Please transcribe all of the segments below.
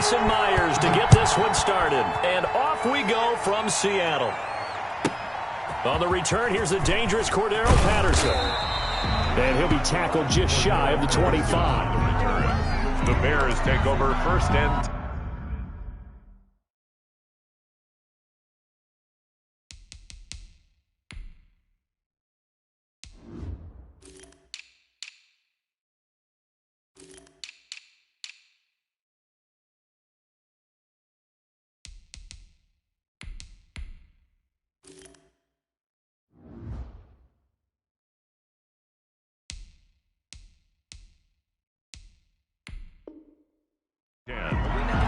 Jason Myers to get this one started. And off we go from Seattle. On the return, here's the dangerous Cordero Patterson. And he'll be tackled just shy of the 25. The Bears take over first and 10.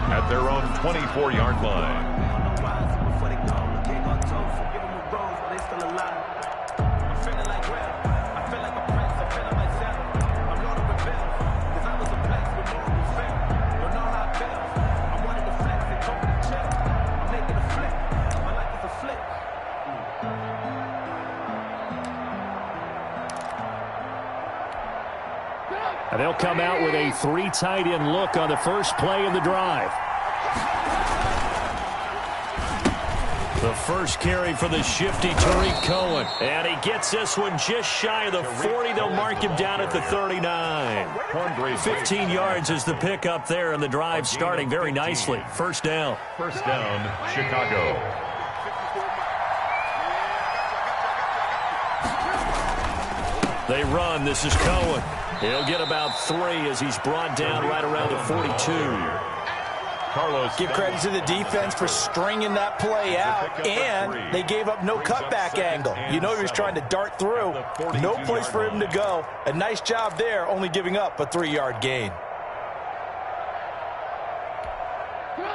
At their own 24-yard line. And they'll come out with a 3 tight end look on the first play of the drive. The first carry for the shifty Tariq Cohen. And he gets this one just shy of the 40. They'll mark him down at the 39. 15 yards is the pickup there, and the drive starting very nicely. First down. First down, Chicago. They run. This is Cohen. He'll get about 3 as he's brought down right around the 42. Give credit to the defense for stringing that play out, and they gave up no cutback angle. You know he was trying to dart through. No place for him to go. A nice job there, only giving up a 3-yard gain.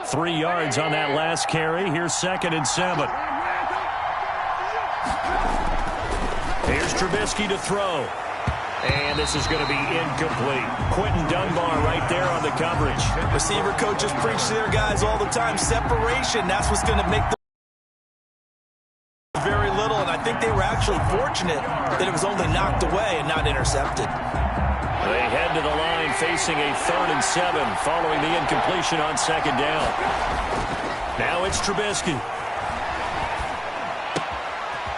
3 yards on that last carry. Here's 2nd and 7. Here's Trubisky to throw. And this is going to be incomplete. Quentin Dunbar right there on the coverage. Receiver coaches preach to their guys all the time. Separation, that's what's going to make them very little. And I think they were actually fortunate that it was only knocked away and not intercepted. They head to the line facing a 3rd and 7 following the incompletion on 2nd down. Now it's Trubisky.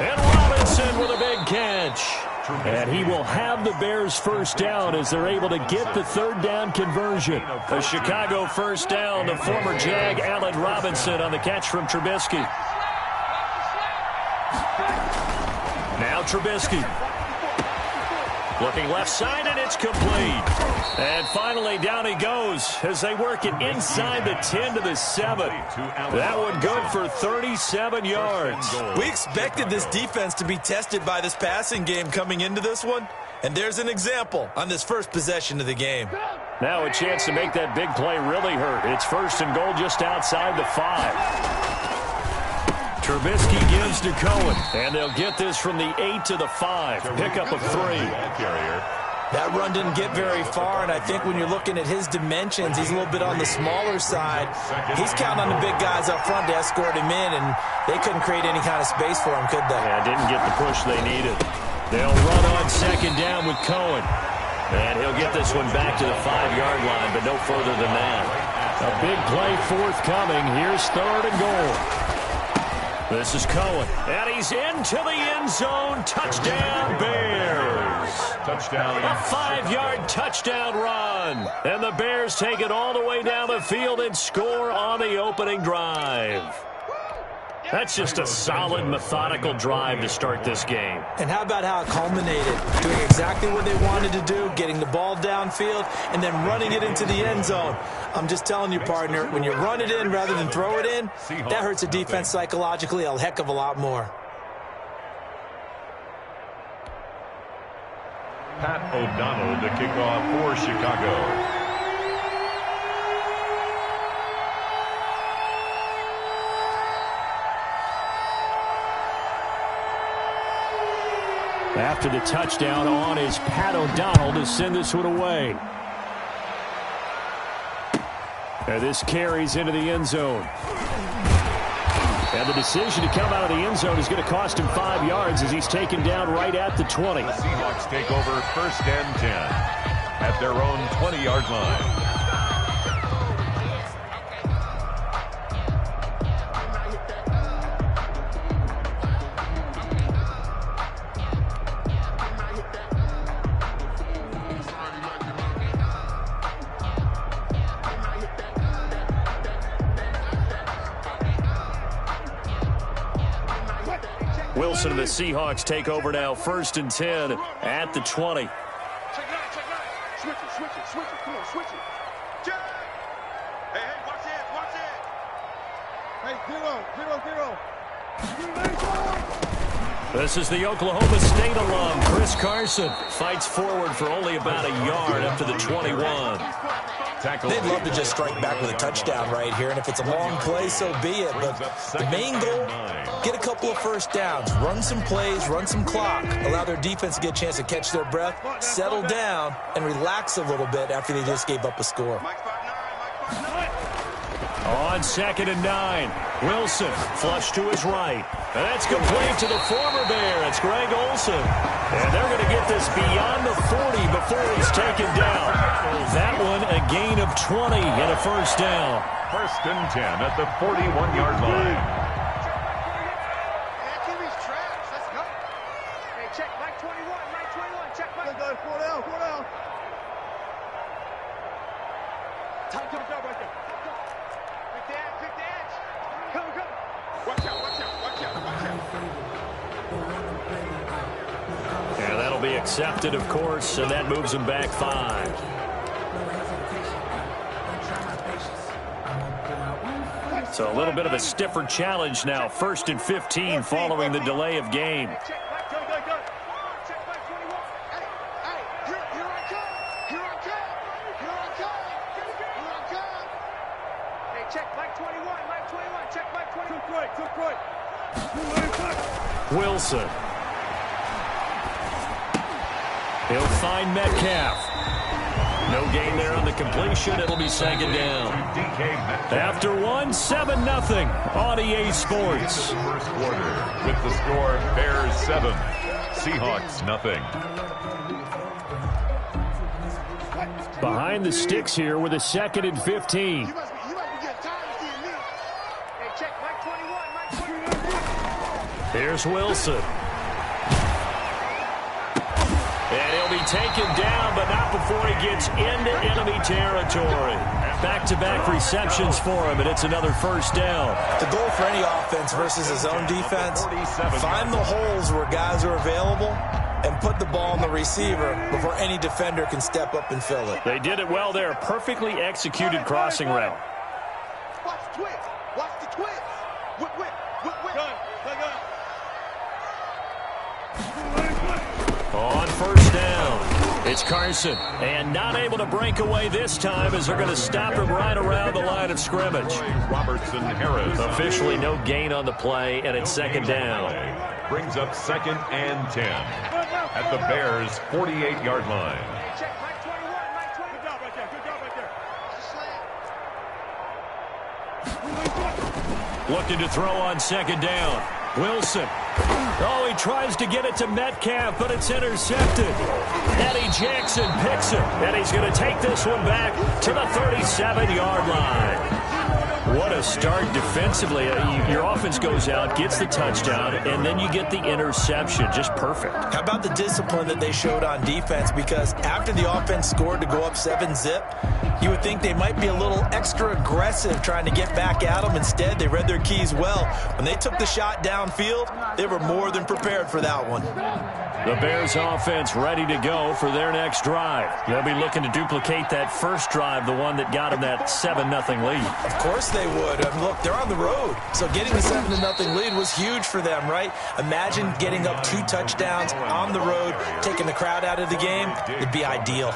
And Robinson with a big catch. And he will have the Bears first down as they're able to get the 3rd down conversion. A Chicago first down, the former Jag Allen Robinson on the catch from Trubisky. Now Trubisky. Looking left side, and it's complete. And finally, down he goes as they work it inside the 10 to the 7. That one good for 37 yards. We expected this defense to be tested by this passing game coming into this one. And there's an example on this first possession of the game. Now a chance to make that big play really hurt. It's 1st and goal just outside the 5. Trubisky gives to Cohen, and they'll get this from the 8 to the 5. Pickup of 3. That run didn't get very far, and I think when you're looking at his dimensions, he's a little bit on the smaller side. He's counting on the big guys up front to escort him in, and they couldn't create any kind of space for him, could they? Yeah, didn't get the push they needed. They'll run on 2nd down with Cohen. And he'll get this one back to the 5-yard line, but no further than that. A big play forthcoming. Here's 3rd and goal. This is Cohen, and he's into the end zone. Touchdown, Bears. Touchdown. A 5-yard touchdown run. And the Bears take it all the way down the field and score on the opening drive. That's just a solid, methodical drive to start this game. And how about how it culminated? Doing exactly what they wanted to do, getting the ball downfield, and then running it into the end zone. I'm just telling you, partner, when you run it in rather than throw it in, that hurts a defense psychologically a heck of a lot more. Pat O'Donnell to kick off for Chicago. After the touchdown, on is Pat O'Donnell to send this one away. And this carries into the end zone. And the decision to come out of the end zone is going to cost him 5 yards as he's taken down right at the 20. The Seahawks take over 1st and 10 at their own 20-yard line. Wilson and the Seahawks take over now, 1st and 10 at the 20. Check it out, check it out. Switch it, switch it, switch it. Come on, switch it. Check. Hey, hey, watch it, watch it. Hey, zero. This is the Oklahoma State alum, Chris Carson. Fights forward for only about a yard up to the 21. They'd love to just strike back with a touchdown right here, and if it's a long play, so be it. But the main goal, get a couple of first downs, run some plays, run some clock, allow their defense to get a chance to catch their breath, settle down, and relax a little bit after they just gave up a score. On 2nd and 9, Wilson flush to his right. And that's complete to the former Bear. It's Greg Olsen. And they're going to get this beyond the 40 before he's taken down. That one a gain of 20 and a first down. 1st and 10 at the 41-yard line. Let's go. Hey, check Mike 21, Mike 21. Check Mike. Four down. Time comes up right there. Pick the edge. Come. Watch out. And that'll be accepted, of course, and that moves him back 5. So a little bit of a stiffer challenge now. 1st and 15 following the delay of game. Check Mike 21. Hey, here I come. Hey, check Mike 21. Check Mike 21. Took right. Wilson. He'll find Metcalf. No gain there on the completion. It'll be 2nd down. After 1, 7-0 on EA Sports. First quarter with the score Bears 7, Seahawks nothing. Behind the sticks here with a 2nd and 15. You must be getting tired of seeing me. Hey, check Mike 21. Here's Wilson. And he'll be taken down, but not before he gets into enemy territory. Back-to-back receptions for him, and it's another first down. The goal for any offense versus his own defense, find the holes where guys are available and put the ball on the receiver before any defender can step up and fill it. They did it well there. Perfectly executed crossing route. Watch the twist. Whip. On 1st down, it's Carson. And not able to break away this time as they're going to stop him right around the line of scrimmage. Robertson Harris. Officially no gain on the play, and it's 2nd down. Brings up 2nd and 10 at the Bears' 48-yard line. Check Mike 21. Good job right there. Looking to throw on 2nd down. Wilson. Oh, he tries to get it to Metcalf, but it's intercepted. Eddie Jackson picks it, and he's going to take this one back to the 37-yard line. What a start defensively. Your offense goes out, gets the touchdown, and then you get the interception. Just perfect. How about the discipline that they showed on defense? Because after the offense scored to go up 7-zip, you would think they might be a little extra aggressive trying to get back at them. Instead, they read their keys well. When they took the shot downfield, they were more than prepared for that one. The Bears offense ready to go for their next drive. They'll be looking to duplicate that first drive, the one that got them that 7-0 lead. Of course they would. Look, they're on the road, so getting the 7-0 lead was huge for them, right? Imagine getting up 2 touchdowns on the road, taking the crowd out of the game. It'd be ideal.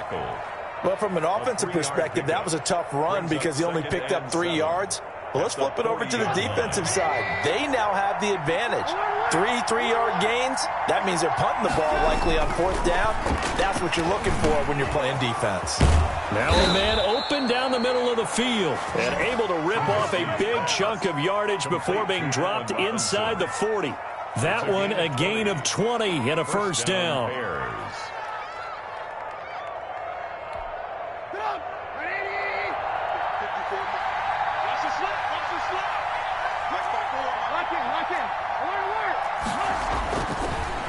Well, from an offensive perspective, that was a tough run because he only picked up 3 yards. Well, let's flip it over to the defensive side. They now have the advantage. 3 3-yard gains. That means they're punting the ball likely on 4th down. That's what you're looking for when you're playing defense. Now a man open down the middle of the field and able to rip off a big chunk of yardage before being dropped inside the 40. That one a gain of 20 and a first down.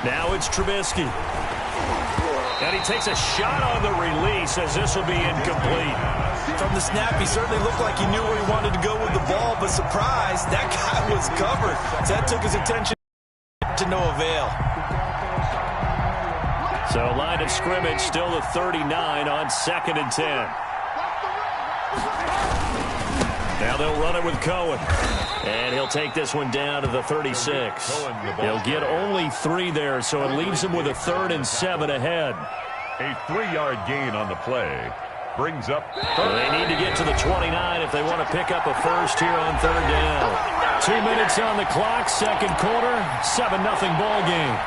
Now it's Trubisky. And he takes a shot on the release as this will be incomplete. From the snap, he certainly looked like he knew where he wanted to go with the ball, but surprise, that guy was covered. So that took his attention to no avail. So line of scrimmage still the 39 on 2nd and 10. Now they'll run it with Cohen. And he'll take this one down to the 36. He'll get only 3 there, so it leaves him with a 3rd and 7 ahead. A 3-yard gain on the play brings up. They need to get to the 29 if they want to pick up a first here on 3rd down. 2 minutes on the clock, 2nd quarter, 7-0 ball game.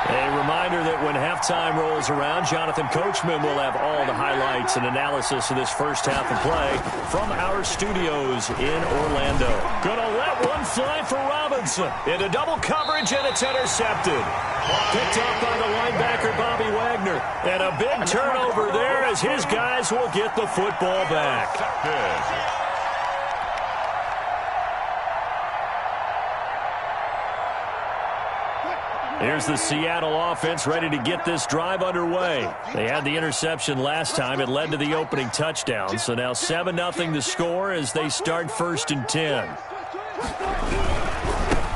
A reminder that when halftime rolls around, Jonathan Coachman will have all the highlights and analysis of this first half of play from our studios in Orlando. Gonna let one fly for Robinson. Into double coverage, and it's intercepted. Picked up by the linebacker, Bobby Wagner. And a big turnover there as his guys will get the football back. Here's the Seattle offense ready to get this drive underway. They had the interception last time. It led to the opening touchdown. So now 7-0 the score as they start 1st and 10.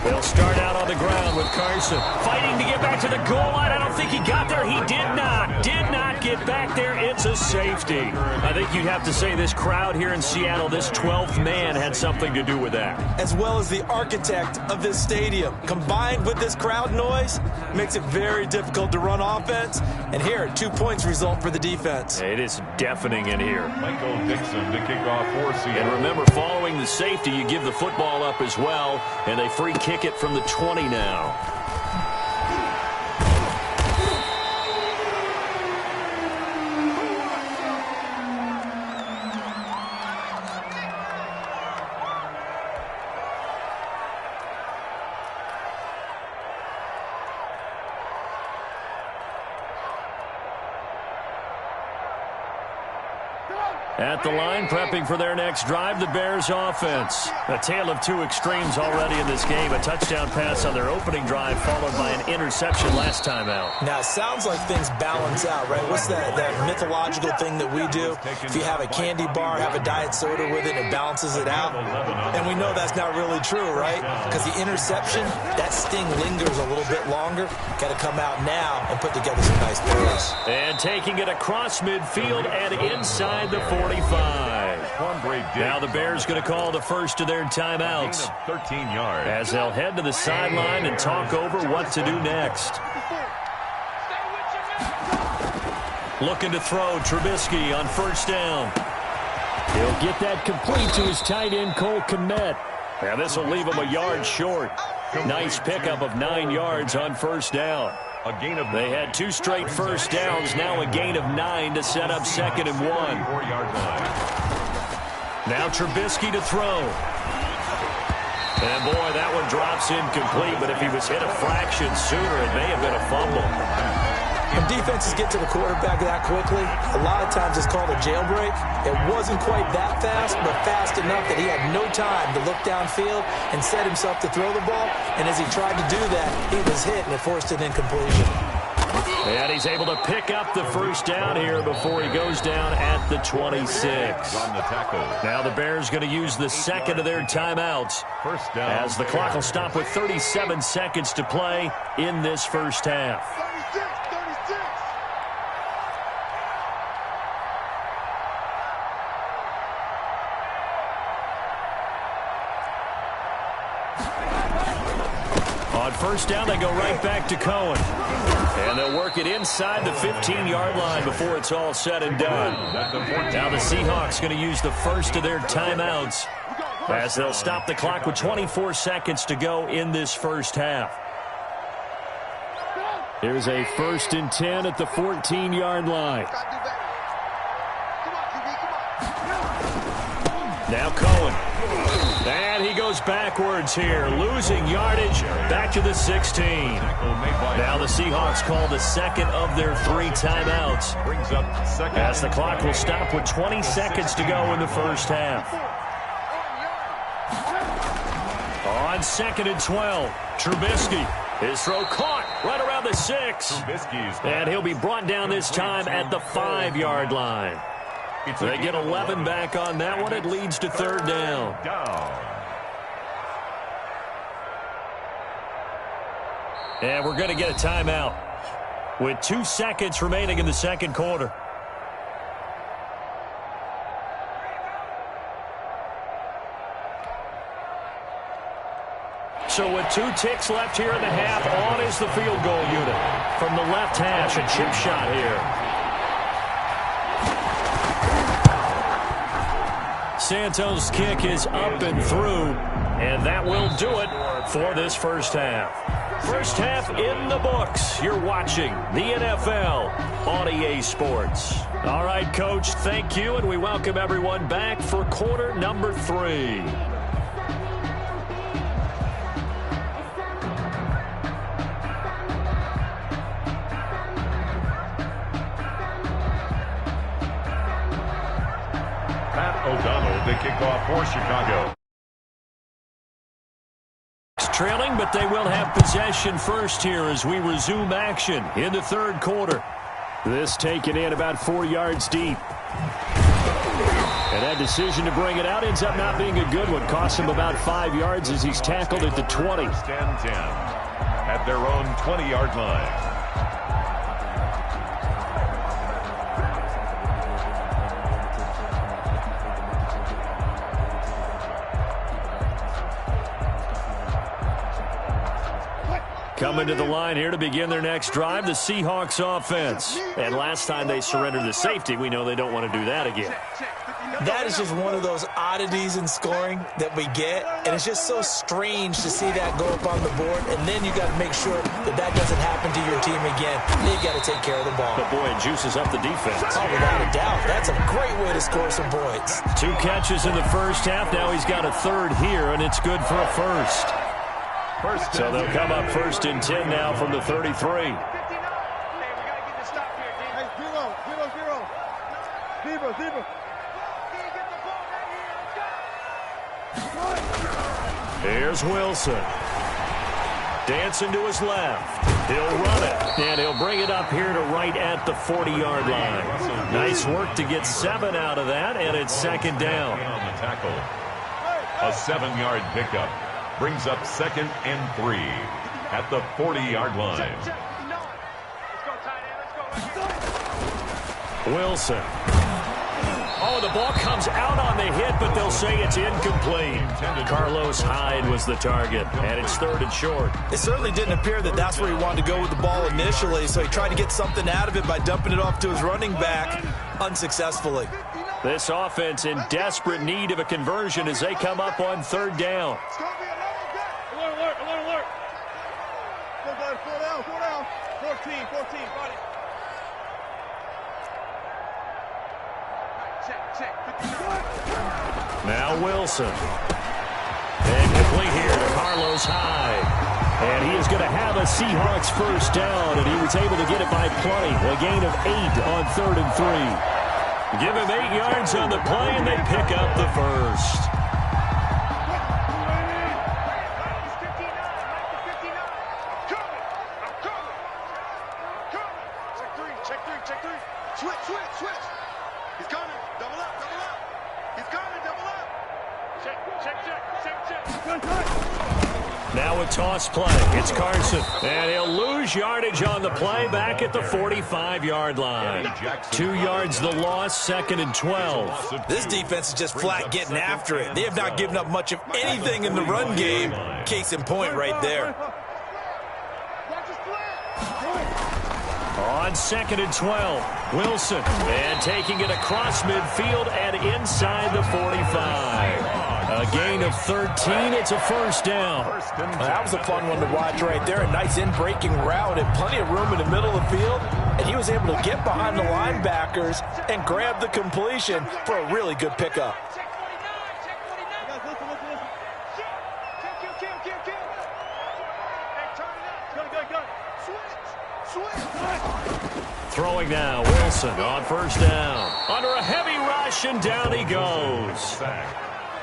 They'll start out on the ground with Carson. Fighting to get back to the goal line. I don't think he got there. He did not. Did not get back there. It's a safety. I think you'd have to say this crowd here in Seattle, this 12th man had something to do with that. As well as the architect of this stadium. Combined with this crowd noise, makes it very difficult to run offense. And here, 2 points result for the defense. It is deafening in here. Michael Dixon to kick off for Seattle. And remember, following the safety, you give the football up as well. And they free kick it from the 20 now. At the line, prepping for their next drive, the Bears offense. A tale of 2 extremes already in this game. A touchdown pass on their opening drive, followed by an interception last time out. Now, it sounds like things balance out, right? What's that mythological thing that we do? If you have a candy bar, have a diet soda with it, it balances it out. And we know that's not really true, right? Because the interception, that sting lingers a little bit longer. Got to come out now and put together some nice plays. And taking it across midfield and inside the 45. Now the Bears going to call the first of their timeouts. 13 yards. As they'll head to the sideline and talk over what to do next. Looking to throw, Trubisky on 1st down. He'll get that complete to his tight end, Cole Kmet. Now this will leave him a yard short. Nice pickup of 9 yards on 1st down. A gain of They had 2 straight first downs, now a gain of 9 to set up 2nd and 1. 4-yard line. Now Trubisky to throw. And boy, that one drops incomplete, but if he was hit a fraction sooner, it may have been a fumble. When defenses get to the quarterback that quickly, a lot of times it's called a jailbreak. It wasn't quite that fast, but fast enough that he had no time to look downfield and set himself to throw the ball. And as he tried to do that, he was hit and it forced an incompletion. And he's able to pick up the 1st down here before he goes down at the 26. On the tackle. Now the Bears going to use the 2nd of their timeouts. 1st down. As the clock will stop with 37 seconds to play in this first half. 36. On 1st down, they go right back to Cohen. And they'll work it inside the 15-yard line before it's all said and done. Now the Seahawks going to use the 1st of their timeouts as they'll stop the clock with 24 seconds to go in this first half. Here's a 1st and 10 at the 14-yard line. Now Cohen. And he goes backwards here, losing yardage back to the 16. Now the Seahawks call the 2nd of their 3 timeouts. Brings up 2nd. As the clock will stop with 20 seconds to go in the first half. On 2nd and 12, Trubisky. His throw caught right around the 6. And he'll be brought down this time at the 5-yard line. They get 11 back on that one. It leads to 3rd down. And we're going to get a timeout with 2 seconds remaining in the 2nd quarter. So with 2 ticks left here in the half, on is the field goal unit. From the left hash, a chip shot here. Santos' kick is up and through, and that will do it for this first half. First half in the books. You're watching the NFL on EA Sports. All right, Coach, thank you, and we welcome everyone back for quarter number 3. O'Donnell to kick off for Chicago. Trailing, but they will have possession first here as we resume action in the 3rd quarter. This taken in about 4 yards deep. And that decision to bring it out ends up not being a good one. Costs him about 5 yards as he's tackled at the 20. First and 10 at their own 20-yard line. Coming to the line here to begin their next drive, the Seahawks offense. And last time they surrendered the safety, we know they don't want to do that again. That is just one of those oddities in scoring that we get, and it's just so strange to see that go up on the board, and then you got to make sure that that doesn't happen to your team again. They got to take care of the ball. But boy, it juices up the defense. Oh, without a doubt. That's a great way to score some points. 2 catches in the first half. Now he's got a 3rd here, and it's good for a first. So they'll come up 1st and 10 now from the 33. Hey, zero. Here's Wilson. Dancing to his left. He'll run it, and he'll bring it up here to right at the 40-yard line. Nice work to get 7 out of that, and it's 2nd down. On the tackle. A 7-yard pickup. Brings up 2nd and 3 at the 40-yard line. Wilson. Oh, the ball comes out on the hit, but they'll say it's incomplete. Carlos Hyde was the target, and it's 3rd and short. It certainly didn't appear that that's where he wanted to go with the ball initially, so he tried to get something out of it by dumping it off to his running back unsuccessfully. This offense in desperate need of a conversion as they come up on 3rd down. Alert. Four down. 14, body. Check. Now Wilson. And complete here to Carlos Hyde. And he is going to have a Seahawks first down, and he was able to get it by plenty. A gain of 8 on 3rd and 3. Give him 8 yards on the play, and they pick up the first. Switch. He's coming. Double up. He's coming. Double up. Check. Now a toss play. It's Carson. And he'll lose yardage on the play back at the 45-yard line. 2 yards the loss, 2nd and 12. This defense is just flat getting after it. They have not given up much of anything in the run game. Case in point right there. On 2nd and 12, Wilson. And taking it across midfield and inside the 45. A gain of 13. It's a first down. That was a fun one to watch right there. A nice in-breaking route and plenty of room in the middle of the field. And he was able to get behind the linebackers and grab the completion for a really good pickup. Throwing now, Wilson on first down. Under a heavy rush, and down he goes.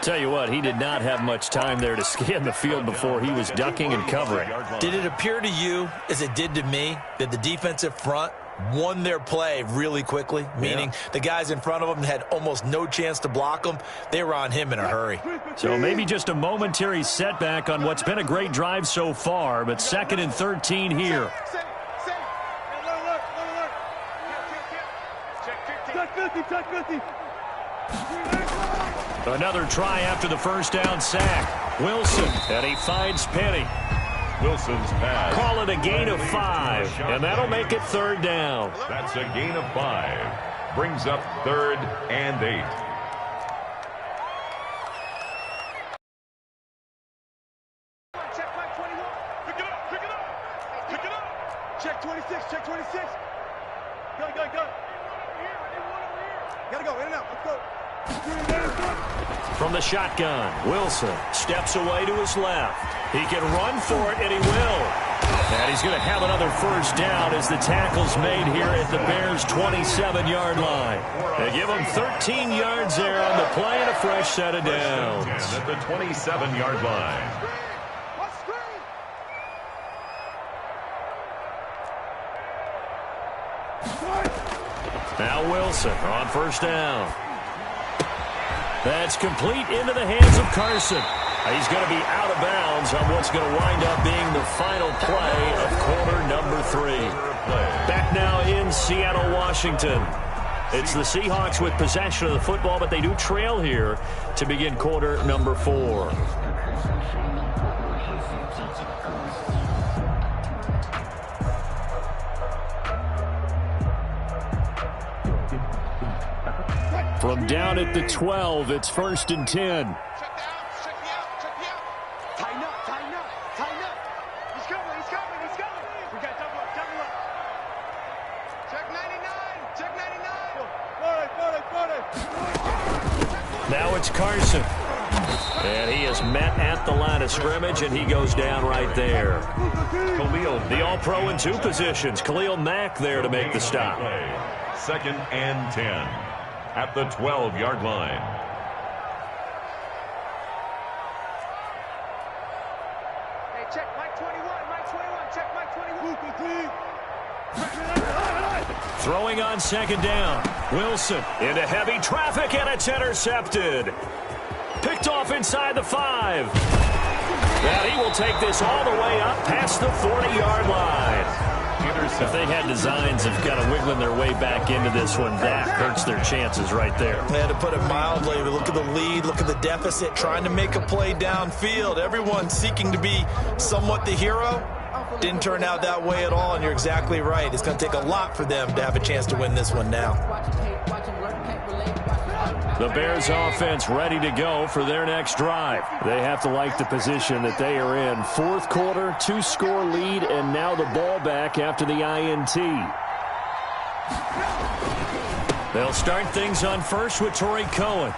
Tell you what, he did not have much time there to scan the field before he was ducking and covering. Did it appear to you, as it did to me, that the defensive front won their play really quickly? Meaning the guys in front of them had almost no chance to block them. They were on him in a hurry. So maybe just a momentary setback on what's been a great drive so far, but 2nd and 13 here. Check 50. Another try after the first down sack. Wilson, and he finds Penny. Wilson's pass. Call it a gain of 5, and that'll make it 3rd down. That's a gain of 5. Brings up 3rd and 8. Check 21. Pick it up. Check 26. Go. Gotta go, in and out. Let's go. From the shotgun, Wilson steps away to his left. He can run for it, and he will. And he's going to have another first down as the tackle's made here at the Bears' 27-yard line. They give him 13 yards there on the play and a fresh set of downs. At the 27-yard line. Now Wilson on first down. That's complete into the hands of Carson. He's going to be out of bounds on what's going to wind up being the final play of quarter number 3. Back now in Seattle, Washington. It's the Seahawks with possession of the football, but they do trail here to begin quarter number 4. From down at the 12, it's 1st and 10. Check me out. Tighten up. He's coming. We got double up. Check 99. Now it's Carson. And he is met at the line of scrimmage, and he goes down right there. The All-Pro in 2 positions. Khalil Mack there to make the stop. 2nd and 10. At the 12-yard line. Hey, check Mike 21. Check Mike 21. Throwing on 2nd down. Wilson into heavy traffic, and it's intercepted. Picked off inside the 5. Now he will take this all the way up past the 40-yard line. If they had designs of kind of wiggling their way back into this one, that hurts their chances right there. Yeah, to put it mildly, look at the lead, look at the deficit, trying to make a play downfield. Everyone seeking to be somewhat the hero. Didn't turn out that way at all, and you're exactly right. It's going to take a lot for them to have a chance to win this one now. The Bears offense ready to go for their next drive. They have to like the position that they are in. 4th quarter, 2-score lead, and now the ball back after the INT. They'll start things on first with Torrey Cohen.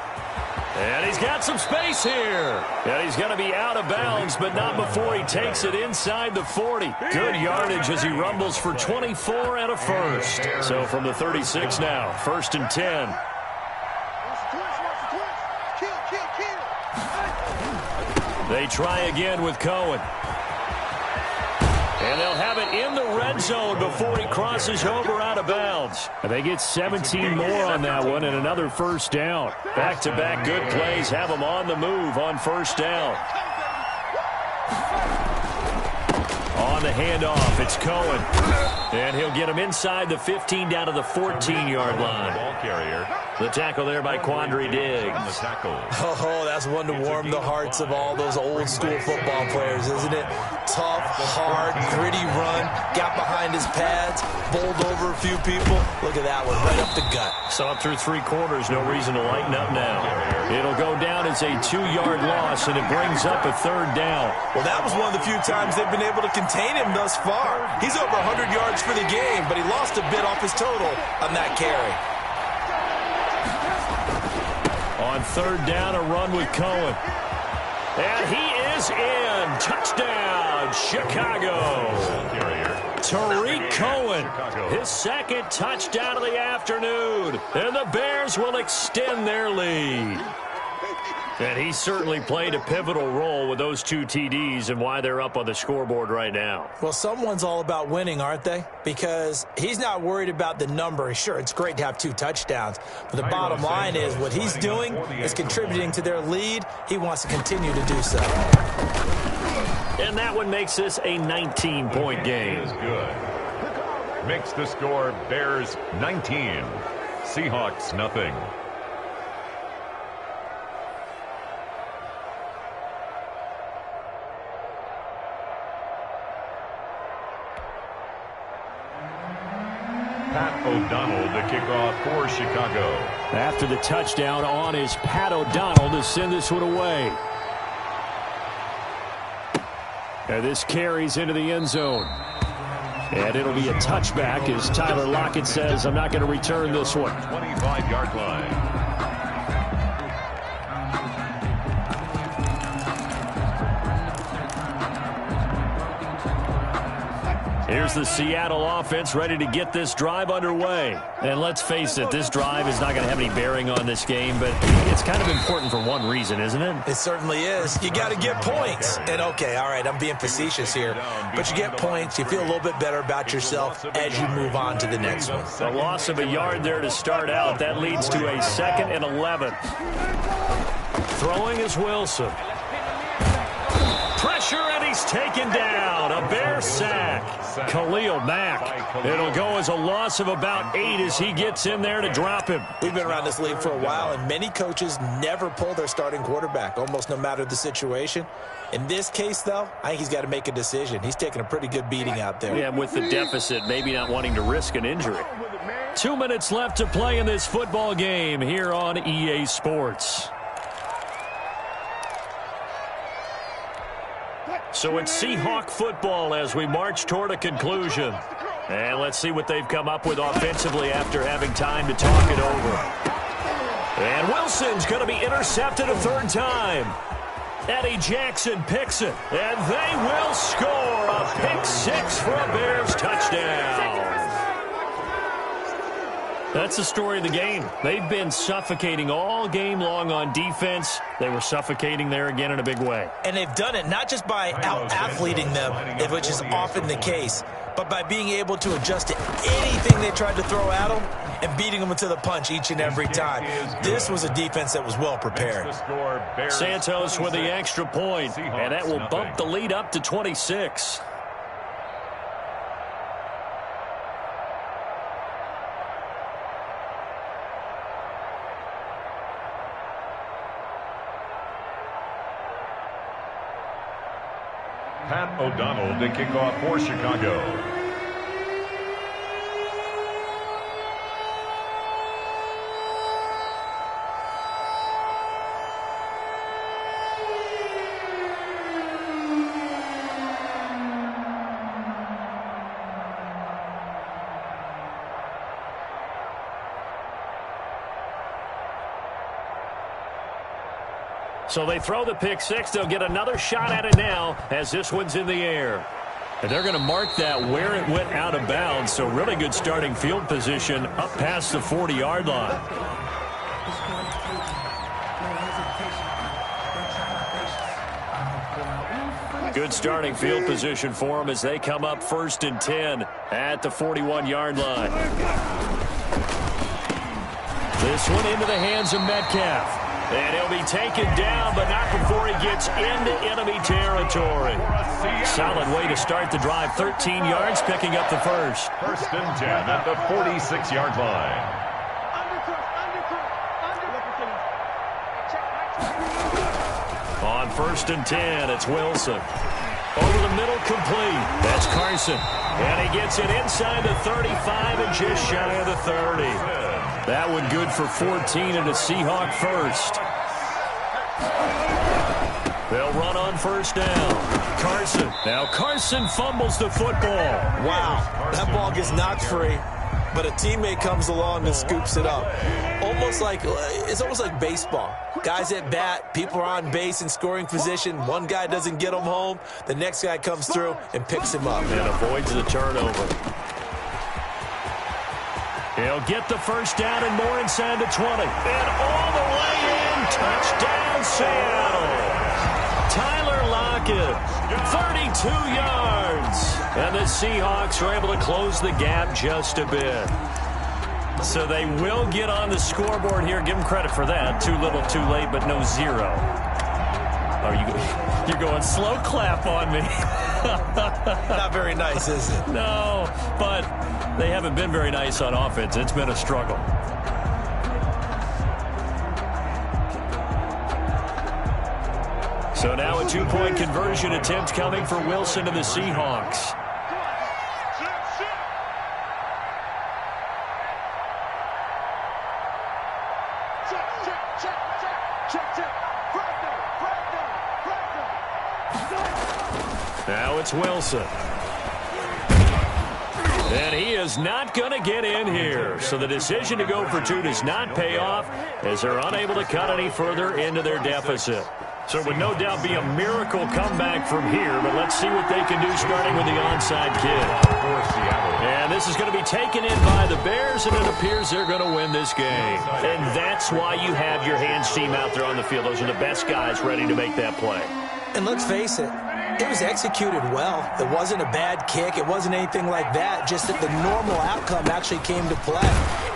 And he's got some space here. And he's going to be out of bounds, but not before he takes it inside the 40. Good yardage as he rumbles for 24 and a first. So from the 36 now, 1st and 10. They try again with Cohen. And they'll have it in the red zone before he crosses over out of bounds. And they get 17 more on that one and another first down. Back-to-back good plays have them on the move on first down. On the handoff, it's Cohen. And he'll get him inside the 15 down to the 14-yard line. Ball carrier. The tackle there by Quandre Diggs. Oh, that's one to warm the hearts of all those old-school football players, isn't it? Tough, hard, gritty run, got behind his pads, bowled over a few people. Look at that one, right up the gut. Saw it through 3 quarters, no reason to lighten up now. It'll go down as a 2-yard loss, and it brings up a 3rd down. Well, that was one of the few times they've been able to contain him thus far. He's over 100 yards for the game, but he lost a bit off his total on that carry. On 3rd down, a run with Cohen. And he is in. Touchdown, Chicago. Tariq Cohen, his 2nd touchdown of the afternoon. And the Bears will extend their lead. And he certainly played a pivotal role with those 2 TDs and why they're up on the scoreboard right now. Well, someone's all about winning, aren't they? Because he's not worried about the number. Sure, it's great to have 2 touchdowns, but the bottom line is what he's doing is contributing to their lead. He wants to continue to do so. And that one makes this a 19-point game. Is good. Makes the score Bears 19, Seahawks nothing. Pat O'Donnell to kick off for Chicago. After the touchdown on is Pat O'Donnell to send this one away. And this carries into the end zone. And it'll be a touchback as Tyler Lockett says, I'm not going to return this one. 25-yard line. Here's the Seattle offense ready to get this drive underway. And let's face it, this drive is not going to have any bearing on this game, but it's kind of important for one reason, isn't it? It certainly is. You got to get points. And, okay, all right, I'm being facetious here. But you get points, you feel a little bit better about yourself as you move on to the next one. A loss of a yard there to start out. That leads to a 2nd and 11. Throwing is Wilson. Pressure, and he's taken down. A Bear sack. Khalil Mack. It'll go as a loss of about 8 as he gets in there to drop him. We've been around this league for a while, and many coaches never pull their starting quarterback, almost no matter the situation. In this case, though, I think he's got to make a decision. He's taking a pretty good beating out there. Yeah, with the deficit, maybe not wanting to risk an injury. 2 minutes left to play in this football game here on EA Sports. So it's Seahawk football as we march toward a conclusion. And let's see what they've come up with offensively after having time to talk it over. And Wilson's going to be intercepted a 3rd time. Eddie Jackson picks it, and they will score a pick 6 for a Bears touchdown. That's the story of the game. They've been suffocating all game long on defense. They were suffocating there again in a big way. And they've done it not just by out-athleting them, which is often the case, but by being able to adjust to anything they tried to throw at them and beating them to the punch each and every time. This was a defense that was well prepared. Santos with the extra point, and that will bump the lead up to 26. Pat O'Donnell to kick off for Chicago. So they throw the pick 6. They'll get another shot at it now as this one's in the air. And they're going to mark that where it went out of bounds. So really good starting field position up past the 40-yard line. Good starting field position for them as they come up 1st and 10 at the 41-yard line. This one into the hands of Metcalf. And he'll be taken down, but not before he gets into enemy territory. Solid way to start the drive. 13 yards, picking up the first. 1st and 10 at the 46-yard line. On 1st and 10, it's Wilson. Over the middle, complete. That's Carson. And he gets it inside the 35 and just shy of the 30. That one good for 14 and a Seahawk first. They'll run on 1st down. Carson. Now Carson fumbles the football. Wow, that ball gets knocked free, but a teammate comes along and scoops it up. It's almost like baseball. Guys at bat, people are on base in scoring position. One guy doesn't get him home. The next guy comes through and picks him up. And avoids the turnover. He'll get the first down and more inside the 20. And all the way in. Touchdown, Seattle. Tyler Lockett, 32 yards. And the Seahawks are able to close the gap just a bit. So they will get on the scoreboard here. Give them credit for that. Too little, too late, but no zero. Oh, you're going slow clap on me. Not very nice, is it? No, but they haven't been very nice on offense. It's been a struggle. So now a two-point conversion attempt coming for Wilson and the Seahawks. Now it's Wilson. And he is not going to get in here. So the decision to go for two does not pay off as they're unable to cut any further into their deficit. So it would no doubt be a miracle comeback from here, but let's see what they can do starting with the onside kick. And this is going to be taken in by the Bears, and it appears they're going to win this game. And that's why you have your hands team out there on the field. Those are the best guys ready to make that play. And let's face it, it was executed well. It wasn't a bad kick. It wasn't anything like that. Just that the normal outcome actually came to play.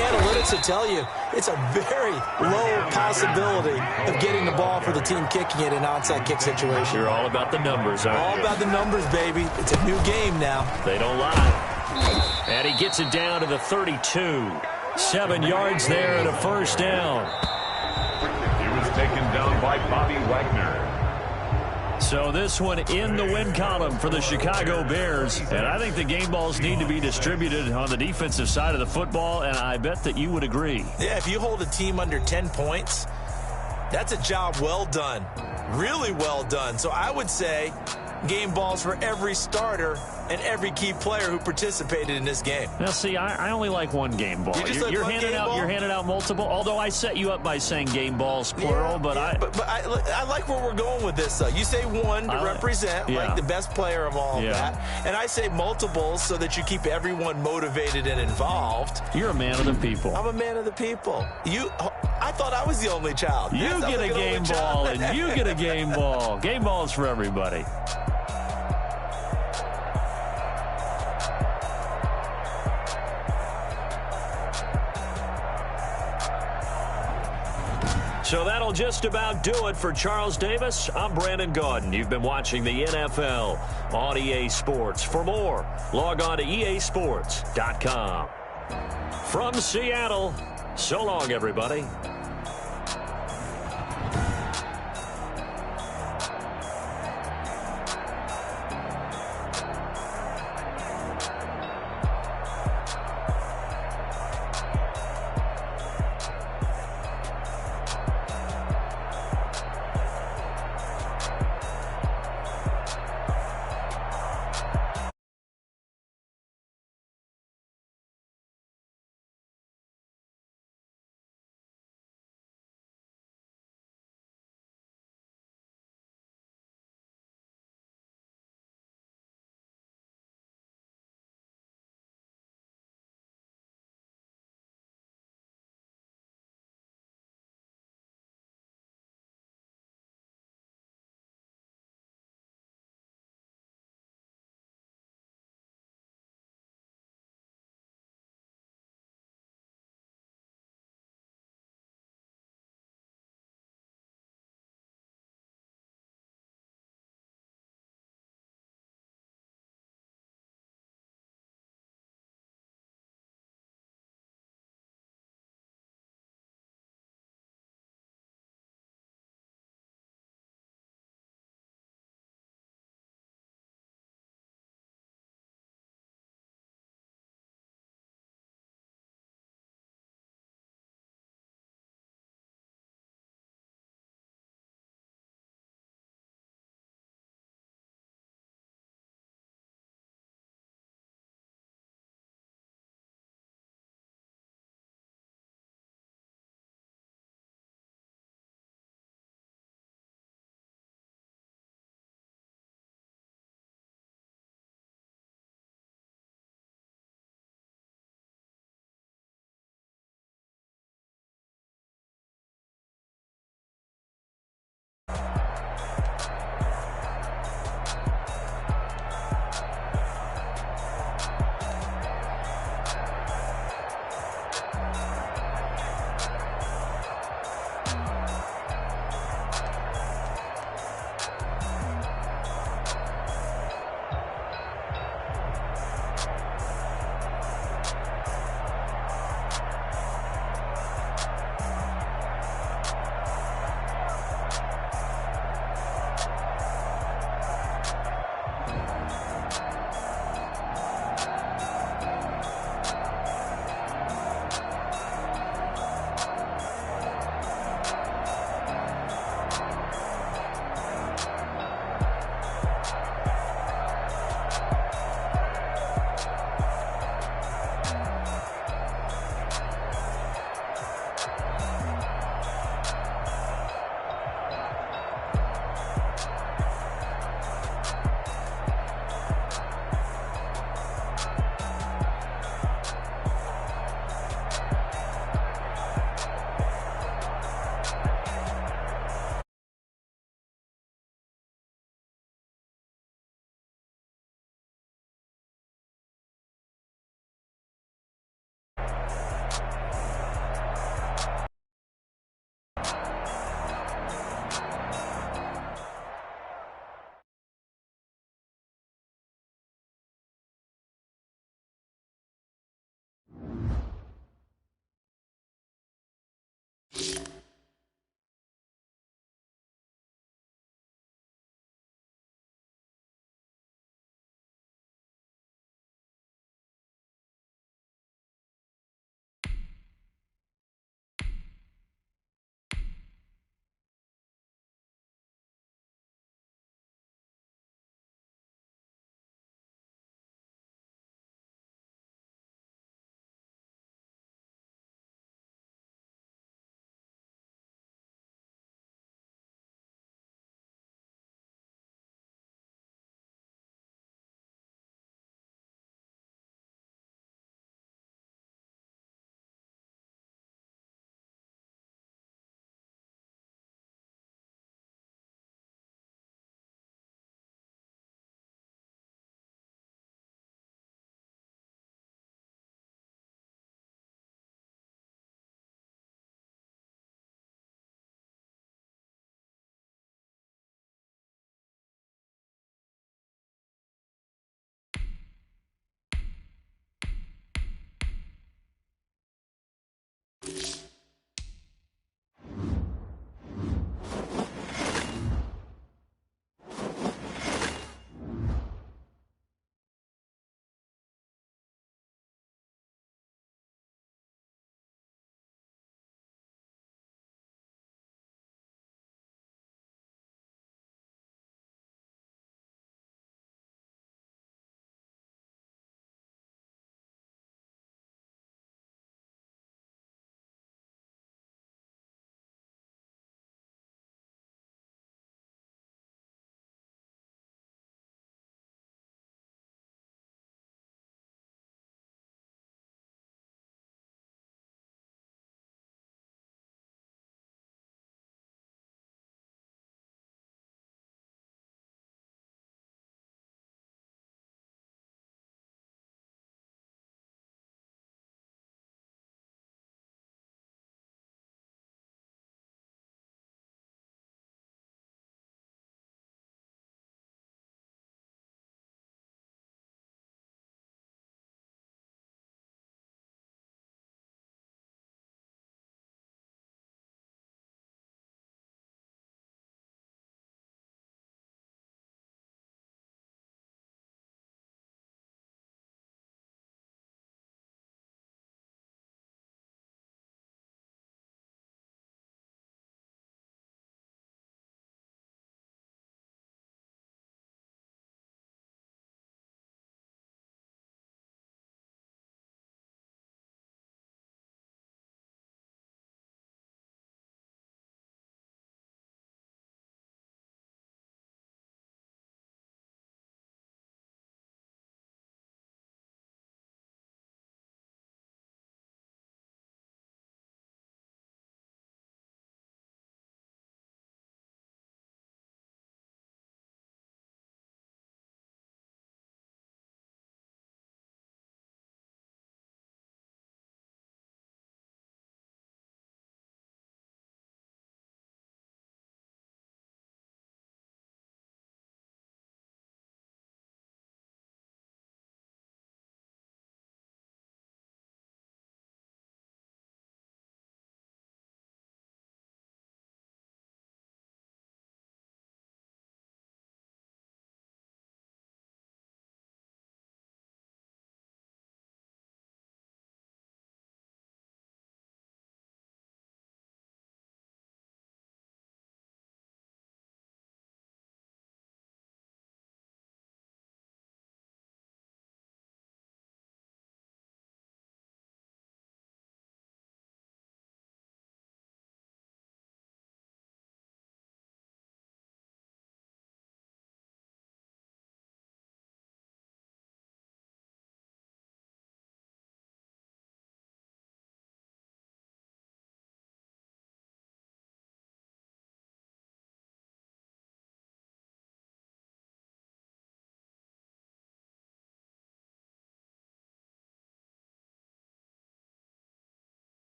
Analytics will tell you it's a very low possibility of getting the ball for the team kicking it in an onside kick situation. You're all about the numbers, aren't you? All about the numbers, baby. It's a new game now. They don't lie. And he gets it down to the 32. 7 yards there and a first down. He was taken down by Bobby Wagner. So this one in the win column for the Chicago Bears. And I think the game balls need to be distributed on the defensive side of the football, and I bet that you would agree. Yeah, if you hold a team under 10 points, that's a job well done. Really well done. So I would say game balls for every starter and every key player who participated in this game. Now, see, I only like one game ball. You're handing out multiple, although I set you up by saying game balls, plural. But I like where we're going with this, though. You say one to represent, like the best player of all of that. And I say multiples so that you keep everyone motivated and involved. You're a man of the people. I'm a man of the people. I thought I was the only child. You get a game ball, and you get a game ball. Game balls for everybody. So that'll just about do it for Charles Davis. I'm Brandon Gaudin. You've been watching the NFL on EA Sports. For more, log on to easports.com. From Seattle, so long, everybody.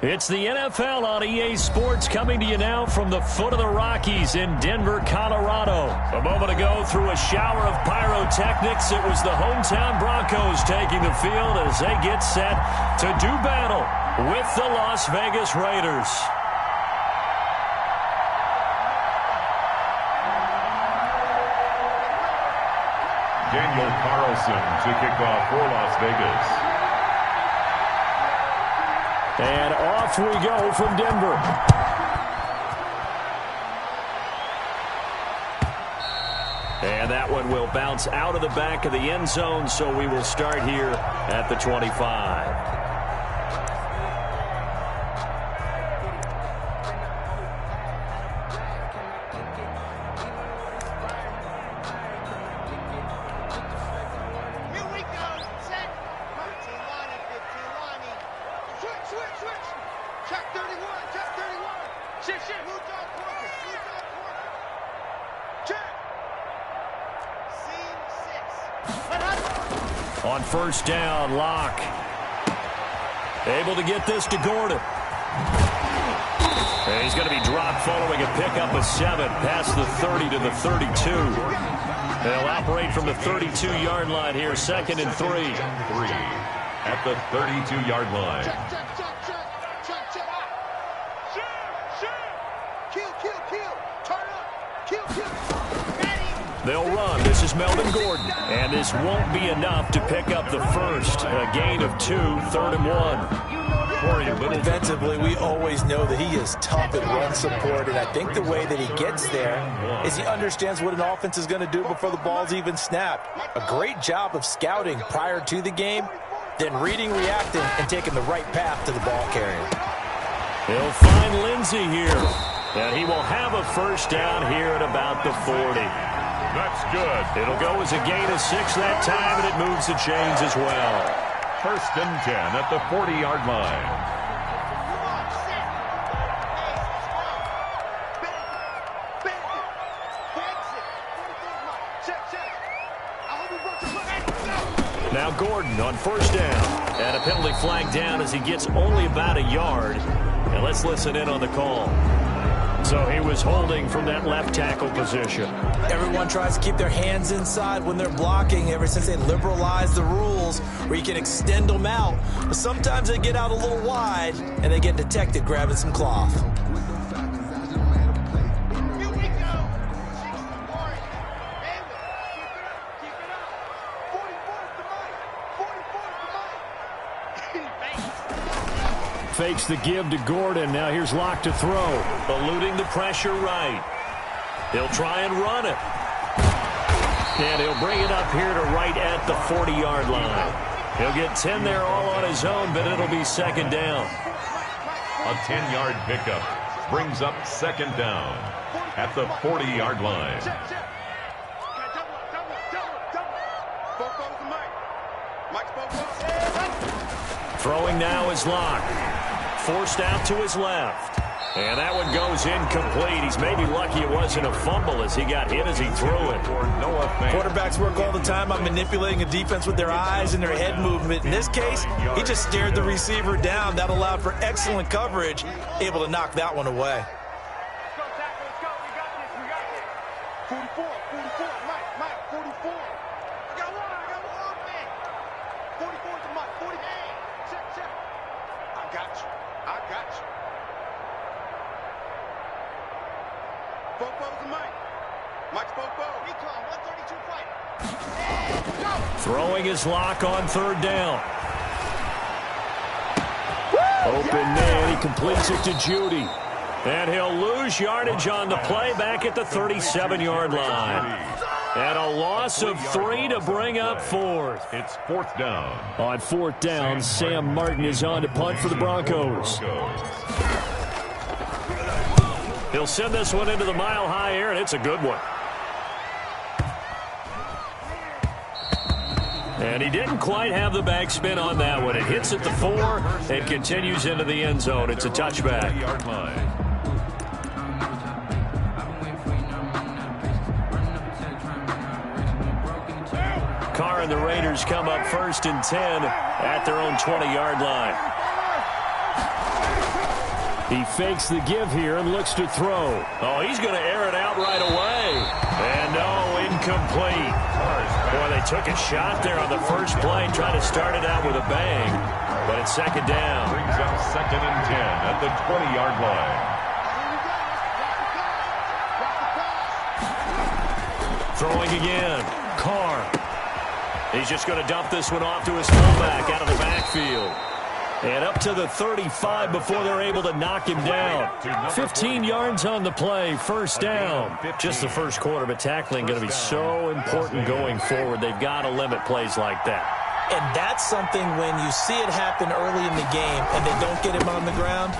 It's the NFL on EA Sports coming to you now from the foot of the Rockies in Denver, Colorado. A moment ago, through a shower of pyrotechnics, it was the hometown Broncos taking the field as they get set to do battle with the Las Vegas Raiders. Daniel Carlson to kick off for Las Vegas. And off we go from Denver. And that one will bounce out of the back of the end zone, so we will start here at the 25. On first down, Locke. Able to get this to Gordon. And he's going to be dropped following a pickup of 7 past the 30 to the 32. They'll operate from the 32-yard line here, 2nd and 3. 3 at the 32-yard line. They'll run. This is Melvin Gordon. And this won't be enough to pick up the first. A gain of 2, 3rd and 1. Defensively, we always know that he is tough at run support, and I think the way that he gets there is he understands what an offense is going to do before the ball's even snapped. A great job of scouting prior to the game, then reading, reacting, and taking the right path to the ball carrier. He'll find Lindsey here, and he will have a first down here at about the 40. That's good. It'll go as a gain of 6 that time, and it moves the chains as well. 1st and 10 at the 40-yard line. Now Gordon on first down. And a penalty flag down as he gets only about a yard. And let's listen in on the call. So he was holding from that left tackle position. Everyone tries to keep their hands inside when they're blocking ever since they liberalized the rules where you can extend them out. But sometimes they get out a little wide and they get detected grabbing some cloth. Fakes the give to Gordon. Now here's Locke to throw. Eluding the pressure right. He'll try and run it. And he'll bring it up here to right at the 40-yard line. He'll get 10 there all on his own, but it'll be 2nd down. A 10-yard pickup brings up 2nd down at the 40-yard line. Throwing now is Locke. Forced out to his left. And that one goes incomplete. He's maybe lucky it wasn't a fumble as he got hit as he threw it. Quarterbacks work all the time on manipulating a defense with their eyes and their head movement. In this case, he just stared the receiver down. That allowed for excellent coverage, able to knock that one away. 44, Mike, 44. I got one, man. 44 to Mike, 40. Check. I got you. Bobo's to Mike. Mike's Bobo. Recon, 132 fighter. Go. Throwing his Locke on 3rd down. Open man, he completes it to Judy. And he'll lose yardage on the play back at the 37-yard line. And a loss of 3 to bring up 4th. It's 4th down. On 4th down, Sam Martin is on to punt for the Broncos. He'll send this one into the mile-high air, and it's a good one. And he didn't quite have the backspin on that one. It hits at the 4 and continues into the end zone. It's a touchback. Carr and the Raiders come up 1st and 10 at their own 20-yard line. He fakes the give here and looks to throw. Oh, he's going to air it out right away. And no, incomplete. Boy, they took a shot there on the first play, trying to start it out with a bang. But it's second down. Brings up 2nd and 10 at the 20-yard line. Throwing again. Carr. He's just going to dump this one off to his fullback out of the backfield. And up to the 35 before they're able to knock him down. 15 yards on the play, first down. Just the first quarter, but tackling going to be so important going forward. They've got to limit plays like that. And that's something when you see it happen early in the game and they don't get him on the ground,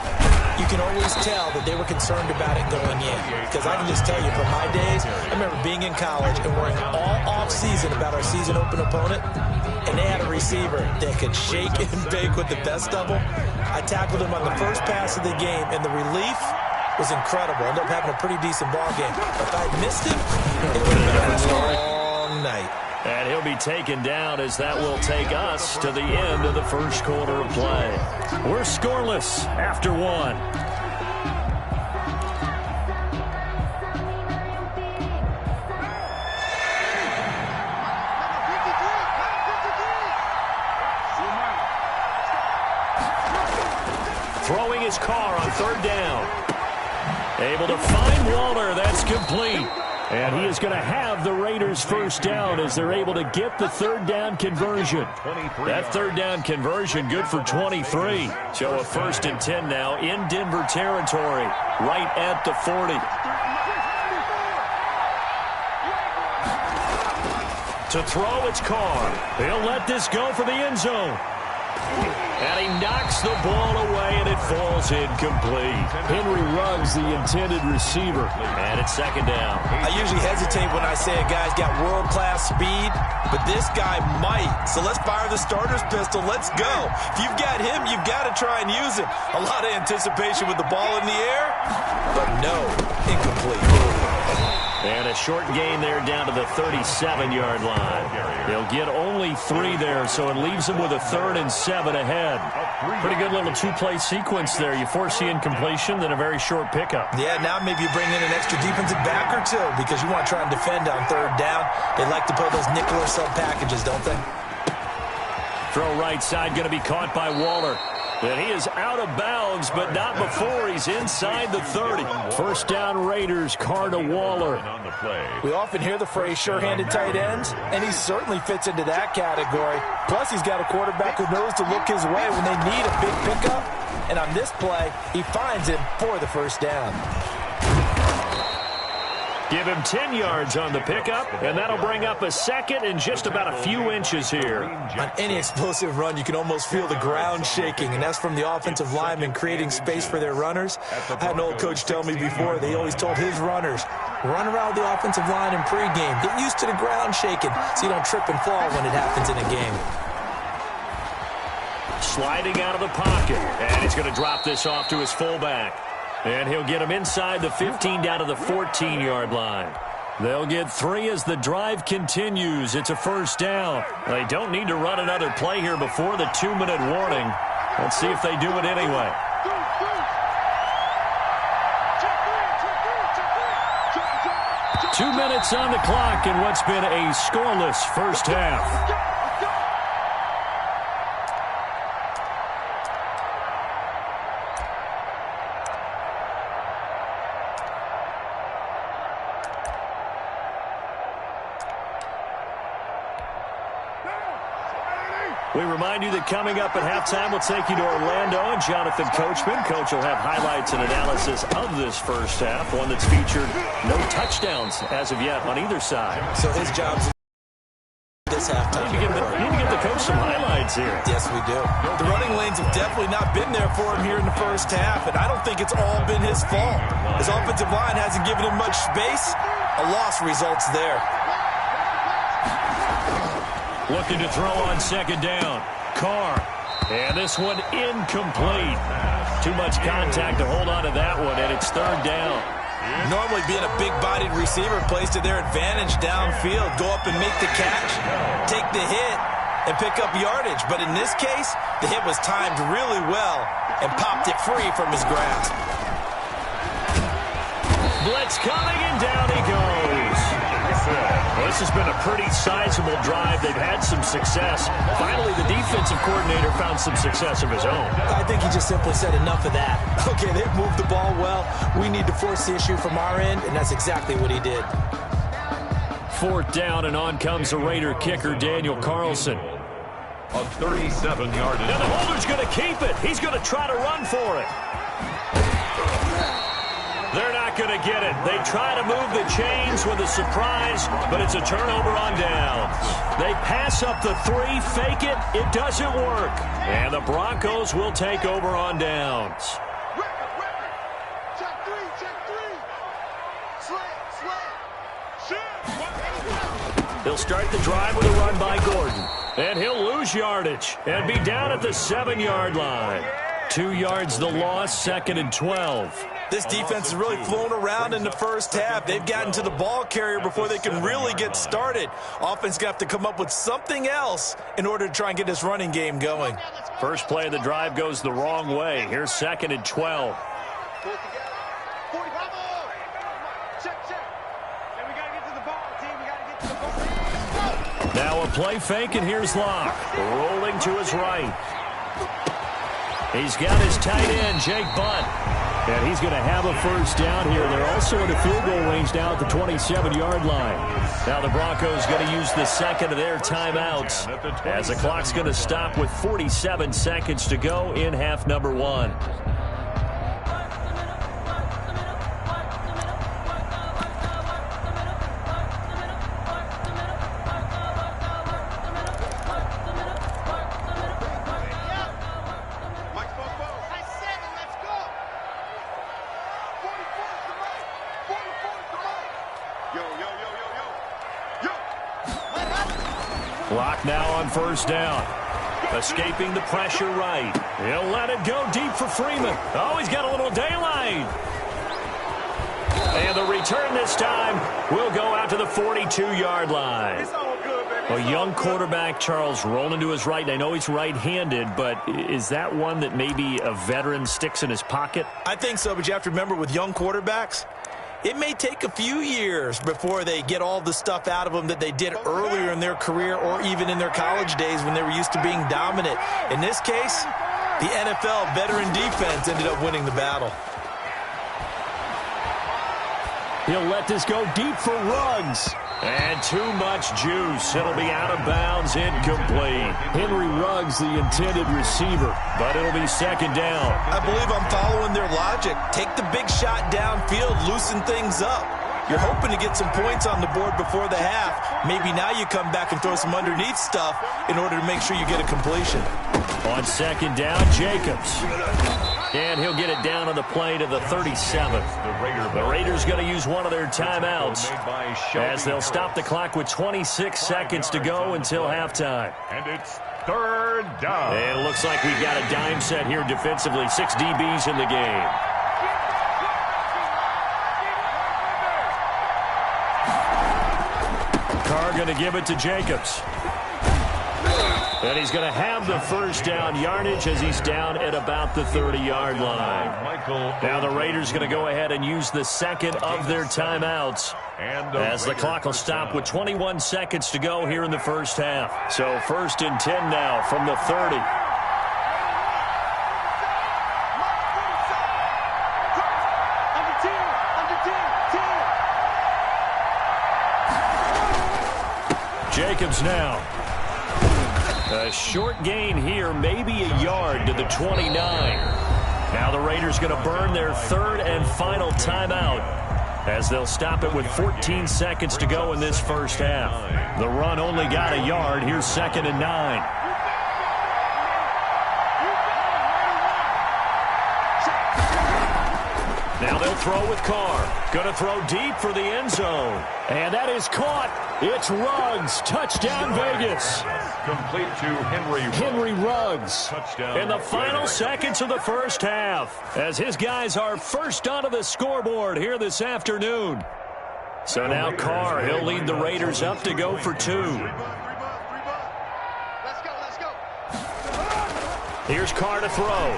you can always tell that they were concerned about it going in. Because I can just tell you, from my days, I remember being in college and worrying all off-season about our season open opponent, and they had a receiver that could shake and bake with the best of them. I tackled him on the first pass of the game, and the relief was incredible. I ended up having a pretty decent ball game. If I had missed him, it would have been a long night. And he'll be taken down as that will take us to the end of the first quarter of play. We're scoreless after one. Throwing his car on third down. Able to find Waller. That's complete. And he is going to have the Raiders first down as they're able to get the third down conversion. That third down conversion good for 23. So a 1st and 10 now in Denver territory, right at the 40. To throw, it's Carr. He'll let this go for the end zone. And he knocks the ball away, and it falls incomplete. Henry Ruggs, the intended receiver. And it's second down. I usually hesitate when I say a guy's got world-class speed, but this guy might. So let's fire the starter's pistol. Let's go. If you've got him, you've got to try and use him. A lot of anticipation with the ball in the air, but no, incomplete. And a short gain there down to the 37-yard line. They'll get only 3 there, so it leaves them with a 3rd and 7 ahead. Pretty good little two-play sequence there. You force the incompletion, then a very short pickup. Yeah, now maybe you bring in an extra defensive back or two because you want to try and defend on third down. They like to play those nickel or sub packages, don't they? Throw right side going to be caught by Waller. And he is out of bounds, but not before he's inside the 30. First down Raiders, Carr to Waller. We often hear the phrase sure-handed tight ends, and he certainly fits into that category. Plus, he's got a quarterback who knows to look his way when they need a big pickup. And on this play, he finds him for the first down. Give him 10 yards on the pickup, and that'll bring up a 2nd and just about a few inches here. On any explosive run, you can almost feel the ground shaking, and that's from the offensive linemen creating space for their runners. I had an old coach tell me before, they always told his runners, run around the offensive line in pregame. Get used to the ground shaking so you don't trip and fall when it happens in a game. Sliding out of the pocket, and he's going to drop this off to his fullback. And he'll get him inside the 15 down to the 14-yard line. They'll get 3 as the drive continues. It's a first down. They don't need to run another play here before the 2-minute warning. Let's see if they do it anyway. Two minutes on the clock in what's been a scoreless first half. We remind you that coming up at halftime, we'll take you to Orlando and Jonathan Coachman. Coach will have highlights and analysis of this first half, one that's featured no touchdowns as of yet on either side. So his job's this halftime. Need to give the coach some highlights here. Yes, we do. The running lanes have definitely not been there for him here in the first half, and I don't think it's all been his fault. His offensive line hasn't given him much space. A loss results there. Looking to throw on second down. Carr. And this one incomplete. Too much contact to hold on to that one, and it's third down. Normally being a big-bodied receiver plays to their advantage downfield. Go up and make the catch, take the hit, and pick up yardage. But in this case, the hit was timed really well and popped it free from his grasp. Blitz coming, and down he goes. Well, this has been a pretty sizable drive. They've had some success. Finally, the defensive coordinator found some success of his own. I think he just simply said enough of that. Okay, they've moved the ball well. We need to force the issue from our end, and that's exactly what he did. 4th down, and on comes the Raider kicker, Daniel Carlson. A 37-yard. Now the holder's going to keep it. He's going to try to run for it. They're not going to get it. They try to move the chains with a surprise, but it's a turnover on downs. They pass up the 3, fake it. It doesn't work. And the Broncos will take over on downs. Check 3, check 3. Slant. They'll start the drive with a run by Gordon. And he'll lose yardage and be down at the 7-yard line. 2 yards the loss, 2nd and 12. This defense has really flown around in the first half. They've gotten to the ball carrier before they can really get started. Offense got to come up with something else in order to try and get this running game going. First play of the drive goes the wrong way. Here's 2nd and 12. Now a play fake, and here's Locke. Rolling to his right. He's got his tight end, Jake Butt. And he's going to have a first down here. They're also in a field goal range now at the 27-yard line. Now the Broncos going to use the second of their timeouts as the clock's going to stop with 47 seconds to go in half number 1. Clock now on first down. Escaping the pressure right. He'll let it go deep for Freeman. Oh, he's got a little daylight. And the return this time will go out to the 42-yard line. It's all good, baby. A young quarterback, Charles, rolling to his right. I know he's right-handed, but is that one that maybe a veteran sticks in his pocket? I think so, but you have to remember with young quarterbacks, it may take a few years before they get all the stuff out of them that they did earlier in their career or even in their college days when they were used to being dominant. In this case, the NFL veteran defense ended up winning the battle. He'll let this go deep for Ruggs. And too much juice. It'll be out of bounds, incomplete. Henry Ruggs, the intended receiver, but it'll be second down. I believe I'm following their logic. Take the big shot downfield, loosen things up. You're hoping to get some points on the board before the half. Maybe now you come back and throw some underneath stuff in order to make sure you get a completion. On second down, Jacobs. And he'll get it down on the play to the 37th. The Raiders going to use one of their timeouts as they'll stop the clock with 26 seconds to go until halftime. And it's 3rd down. And it looks like we've got a dime set here defensively. 6 DBs in the game. Carr going to give it to Jacobs. And he's going to have the first down yardage as he's down at about the 30-yard line. Now the Raiders going to go ahead and use the second of their timeouts as the clock will stop with 21 seconds to go here in the first half. So 1st and 10 now from the 30. Jacobs now. A short gain here, maybe a yard to the 29. Now the Raiders going to burn their 3rd and final timeout as they'll stop it with 14 seconds to go in this first half. The run only got a yard. Here's 2nd and 9. Now they'll throw with Carr. Going to throw deep for the end zone. And that is caught. It's Ruggs. Touchdown, Vegas. Complete to Henry Ruggs. Touchdown. In the final seconds of the first half, as his guys are first onto the scoreboard here this afternoon. So now Carr, he'll lead the Raiders up to go for 2. Let's Here's Carr to throw.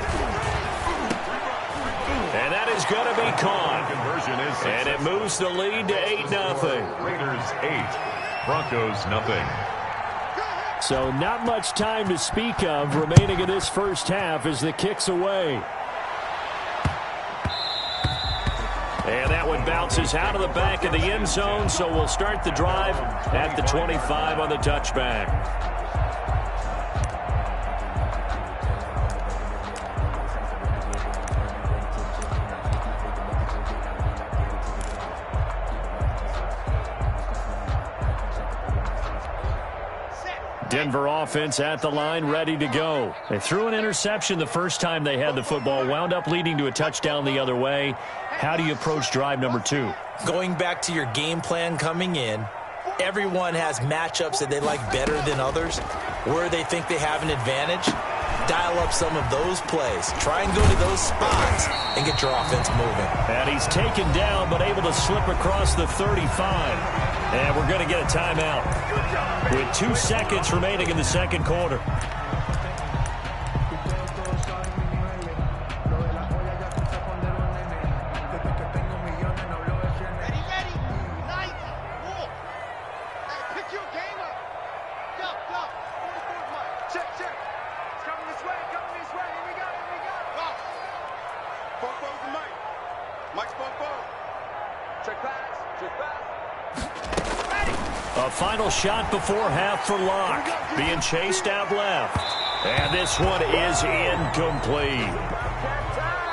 And that is going to be caught. Conversion is successful. And it moves the lead to 8-0. Raiders 8, Broncos nothing. So not much time to speak of remaining in this first half as the kick's away. And that one bounces out of the back of the end zone, so we'll start the drive at the 25 on the touchback. Denver offense at the line, ready to go. They threw an interception the first time they had the football, wound up leading to a touchdown the other way. How do you approach drive number 2? Going back to your game plan coming in, everyone has matchups that they like better than others, where they think they have an advantage. Dial up some of those plays. Try and go to those spots and get your offense moving. And he's taken down but able to slip across the 35. And we're going to get a timeout with 2 seconds remaining in the second quarter. A final shot before half for Locke. Being chased out left. And this one is incomplete.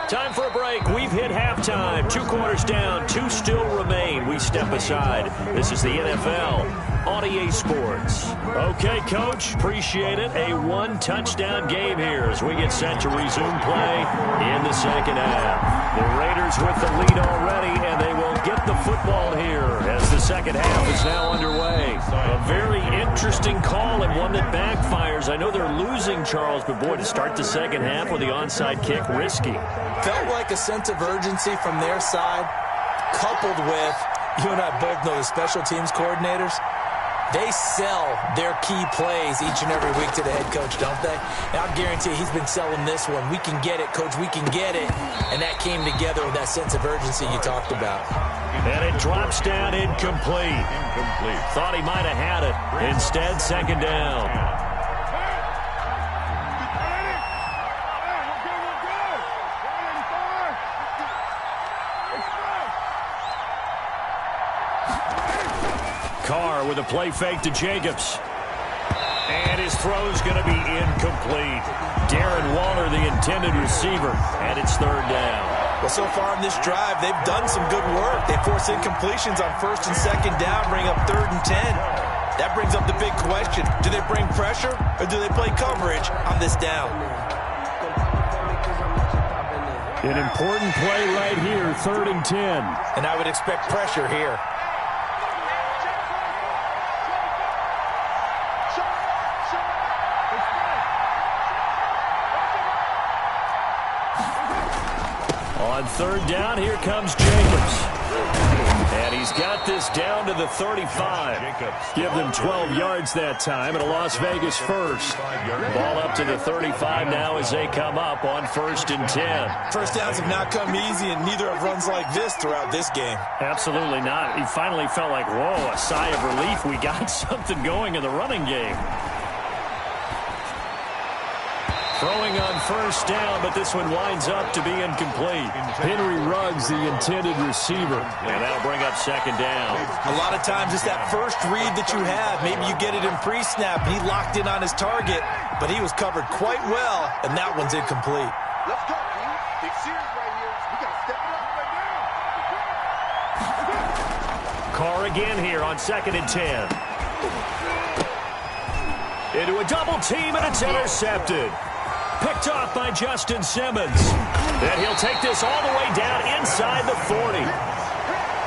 Time for a break. We've hit halftime. 2 quarters down. 2 still remain. We step aside. This is the NFL on EA Sports. Okay, Coach. Appreciate it. A 1-touchdown game here as we get set to resume play in the second half. The Raiders with the lead already, and they will get the football here as the second half is now underway. A very interesting call and one that backfires. I know they're losing, Charles, but boy, to start the second half with the onside kick, risky. Felt like a sense of urgency from their side, coupled with, you and I both know the special teams coordinators, they sell their key plays each and every week to the head coach, don't they? And I'll guarantee you he's been selling this one. We can get it, Coach, we can get it. And that came together with that sense of urgency you talked about. And it drops down incomplete. Thought he might have had it. Instead, second down. Carr with a play fake to Jacobs. And his throw's going to be incomplete. Darren Waller, the intended receiver, and it's third down. Well, so far in this drive, they've done some good work. They force incompletions on first and second down, bring up 3rd and 10. That brings up the big question. Do they bring pressure or do they play coverage on this down? An important play right here, 3rd and 10. And I would expect pressure here. On 3rd down, here comes Jacobs. And he's got this down to the 35. Give them 12 yards that time, and a Las Vegas first. Ball up to the 35 now as they come up on 1st and 10. First downs have not come easy, and neither have runs like this throughout this game. Absolutely not. He finally felt like, whoa, a sigh of relief. We got something going in the running game. Throwing on 1st down, but this one winds up to be incomplete. Henry Ruggs, the intended receiver. And that'll bring up 2nd down. A lot of times it's that first read that you have. Maybe you get it in pre-snap. He locked in on his target, but he was covered quite well, and that one's incomplete. Let's go, man. Big series right here. We got to step it up right now. Carr again here on 2nd and 10. Into a double team, and it's intercepted. Picked off by Justin Simmons. And he'll take this all the way down inside the 40.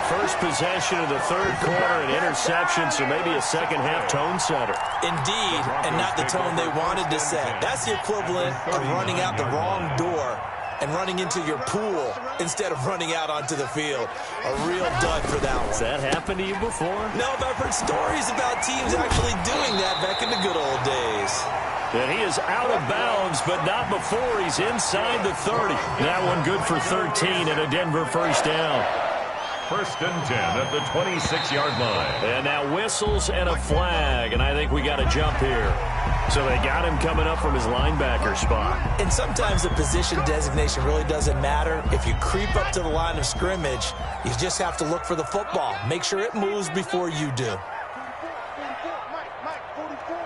First possession of the 3rd quarter, an interception, so maybe a second-half tone setter. Indeed, and not the tone they wanted to set. That's the equivalent of running out the wrong door and running into your pool instead of running out onto the field. A real dud for that one. Has that happened to you before? No, but I've heard stories about teams actually doing that back in the good old days. And he is out of bounds, but not before he's inside the 30. That one good for 13 and a Denver first down. First and 10 at the 26-yard line. And now whistles and a flag, and I think we got a jump here. So they got him coming up from his linebacker spot. And sometimes the position designation really doesn't matter. If you creep up to the line of scrimmage, you just have to look for the football. Make sure it moves before you do. 44, Mike, 44.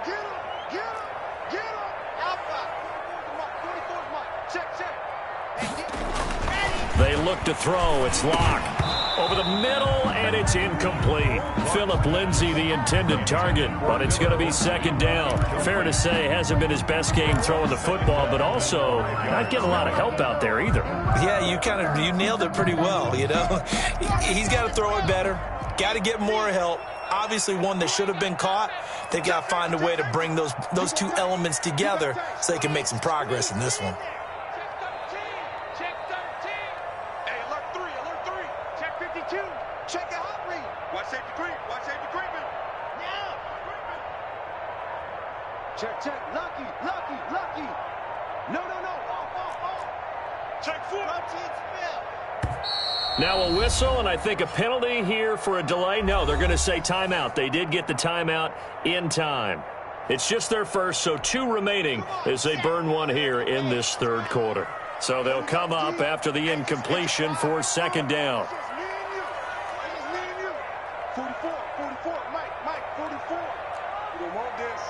Get him. Alpha. 44's Mike. Check. They look to throw. It's Locke. Over the middle, and it's incomplete. Philip Lindsay, the intended target, but it's going to be second down. Fair to say, hasn't been his best game throwing the football, but also not getting a lot of help out there either. Yeah, you nailed it pretty well, you know. He's got to throw it better. Got to get more help. Obviously one that should have been caught. They've got to find a way to bring those two elements together so they can make some progress in this one. Check your hot read. Watch safety creeping. Now. Check. Lucky. No. Off. Check 4. Now a whistle, and I think a penalty here for a delay. No, they're going to say timeout. They did get the timeout in time. It's just their first, so 2 remaining as they burn one here in this third quarter. So they'll come up after the incompletion for second down. 44, Mike, 44. We don't want this.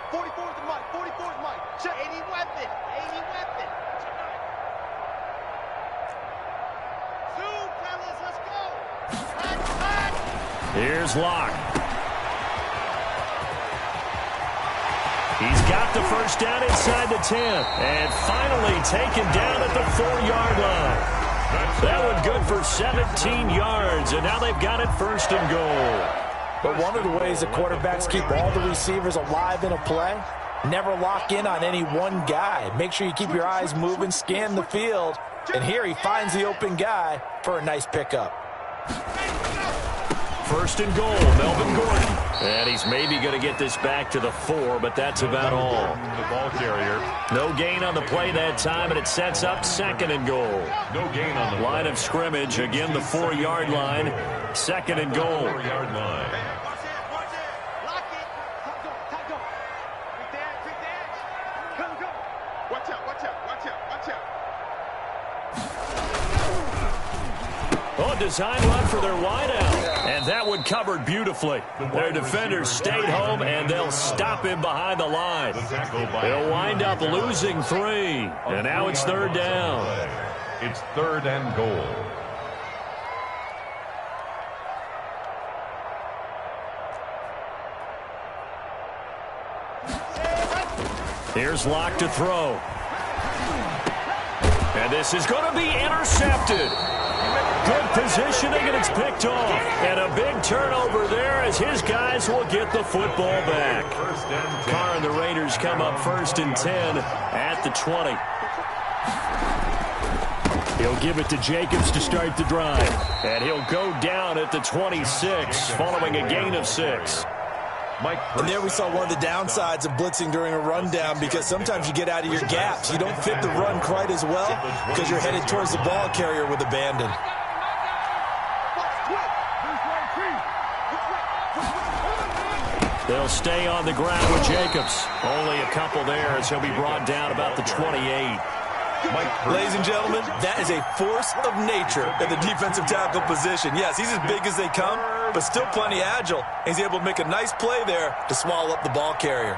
44's Mike. Check. 80 weapon. Zoom, fellas, let's go. Here's Locke. He's got the first down inside the 10. And finally taken down at the 4-yard line. That one good for 17 yards, and now they've got it first and goal. But one of the ways the quarterbacks keep all the receivers alive in a play, never lock in on any one guy. Make sure you keep your eyes moving, scan the field, and here he finds the open guy for a nice pickup. First and goal, Melvin Gordon. And he's maybe going to get this back to the 4, but that's about all. The ball carrier. No gain on the play that time, and it sets up second and goal. No gain on the line of scrimmage, again the 4-yard line. Second and goal. 4-yard line. Watch it. Lock it. Top dog. Quick dash. Go. Watch out. Oh, design run for their wideout. And that one covered beautifully. Their defenders stayed home, and they'll stop him behind the line. They'll wind up losing 3. And now it's third down. It's third and goal. Here's Locke to throw. And this is going to be intercepted. Good positioning, and it's picked off. And a big turnover there as his guys will get the football back. Carr and the Raiders come up first and 10 at the 20. He'll give it to Jacobs to start the drive. And he'll go down at the 26 following a gain of 6. And there we saw one of the downsides of blitzing during a rundown, because sometimes you get out of your gaps. You don't fit the run quite as well because you're headed towards the ball carrier with abandon. They'll stay on the ground with Jacobs. Only a couple there as he'll be brought down about the 28. Ladies and gentlemen, that is a force of nature in the defensive tackle position. Yes, he's as big as they come, but still plenty agile. He's able to make a nice play there to swallow up the ball carrier.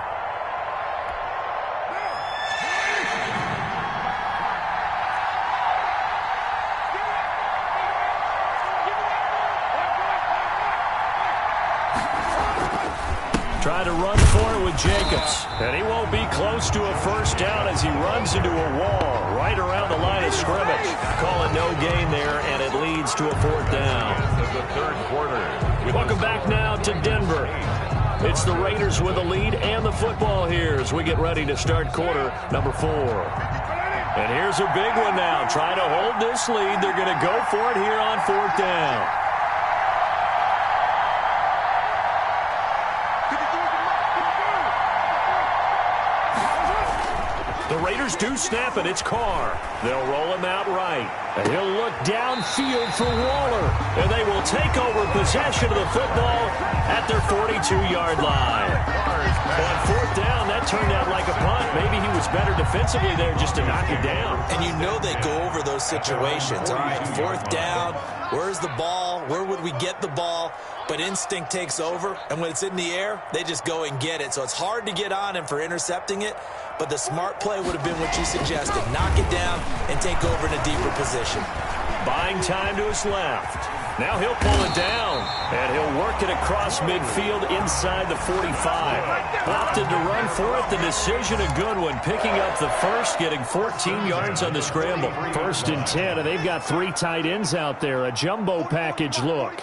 Try to run for it with Jacobs. And he won't be close to a first down as he runs into a wall right around the line of scrimmage. Call it no gain there, and it leads to a fourth down. The third quarter. Welcome back now to Denver. It's the Raiders with the lead and the football here as we get ready to start quarter number 4. And here's a big one now. Trying to hold this lead. They're going to go for it here on 4th down. The Raiders do snap it. It's Carr. They'll roll him out right. And he'll look downfield for Waller. And they will take over possession of the football at their 42-yard line. On 4th down, that turned out like a punt. Maybe he was better defensively there just to knock it down. And you know they go over those situations. All right, 4th down, where's the ball? Where would we get the ball? But instinct takes over, and when it's in the air, they just go and get it. So it's hard to get on him for intercepting it, but the smart play would have been what you suggested. Knock it down and take over in a deeper position. Buying time to his left. Now he'll pull it down, and he'll work it across midfield inside the 45. Opted to run for it. The decision a good one. Picking up the first, getting 14 yards on the scramble. 1st and 10, and they've got 3 tight ends out there. A jumbo package look.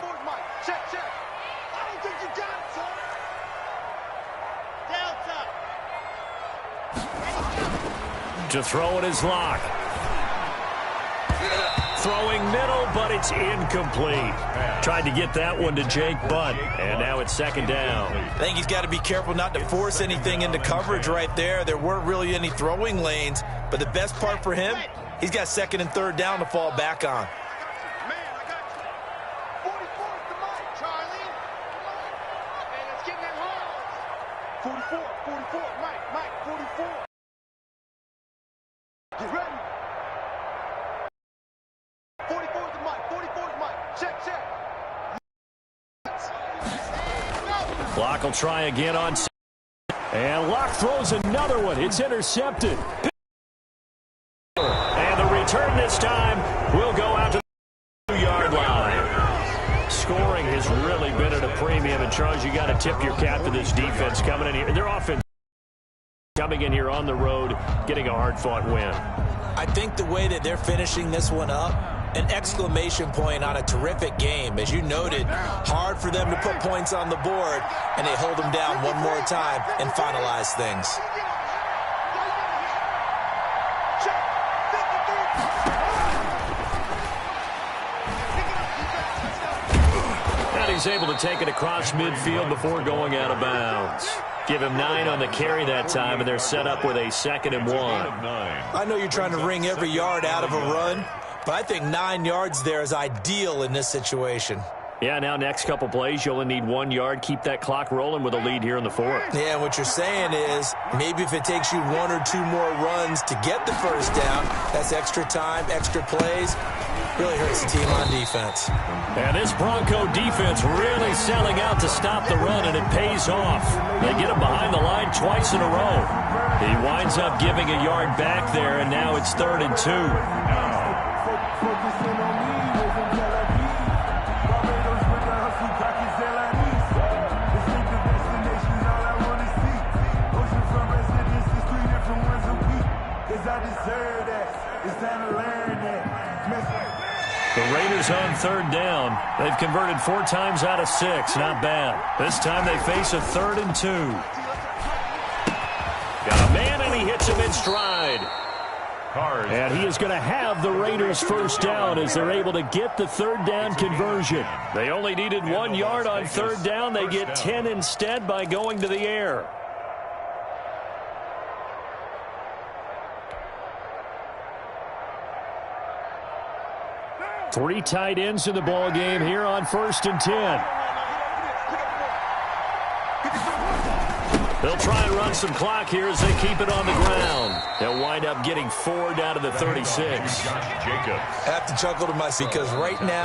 To throw it is Lock. Throwing middle, but it's incomplete. Tried to get that one to Jake Butt, and now it's 2nd down. I think he's got to be careful not to force anything into coverage right there. There weren't really any throwing lanes, but the best part for him, he's got 2nd and 3rd down to fall back on. Get ready. 44 to Mike. 44 to Mike. Check. Lock will try again on. And Lock throws another one. It's intercepted. And the return this time will go out to the 2-yard line. Scoring has really been at a premium. And, Charles, you got to tip your cap to this defense coming in here. Their offense coming in here on the road, getting a hard-fought win. I think the way that they're finishing this one up, an exclamation point on a terrific game. As you noted, hard for them to put points on the board, and they hold them down one more time and finalize things. And he's able to take it across midfield before going out of bounds. Give him 9 on the carry that time, and they're set up with a 2nd and 1. I know you're trying to wring every yard out of a run, but I think 9 yards there is ideal in this situation. Yeah, now next couple plays, you only need 1 yard. Keep that clock rolling with a lead here in the 4th. Yeah, what you're saying is maybe if it takes you 1 or 2 more runs to get the 1st down, that's extra time, extra plays. Really hurts the team on defense. And this Bronco defense really selling out to stop the run, and it pays off. They get him behind the line twice in a row. He winds up giving a yard back there, and now it's 3rd and 2. The Raiders on 3rd down. They've converted 4 times out of 6. Not bad. This time they face a 3rd and 2. Got a man, and he hits him in stride. And he is going to have the Raiders' 1st down as they're able to get the 3rd down conversion. They only needed 1 yard on 3rd down. They get 10 instead by going to the air. Three tight ends in the ball game here on 1st and 10. They'll try and run some clock here as they keep it on the ground. They'll wind up getting 4 down to the 36. I have to chuckle to myself because right now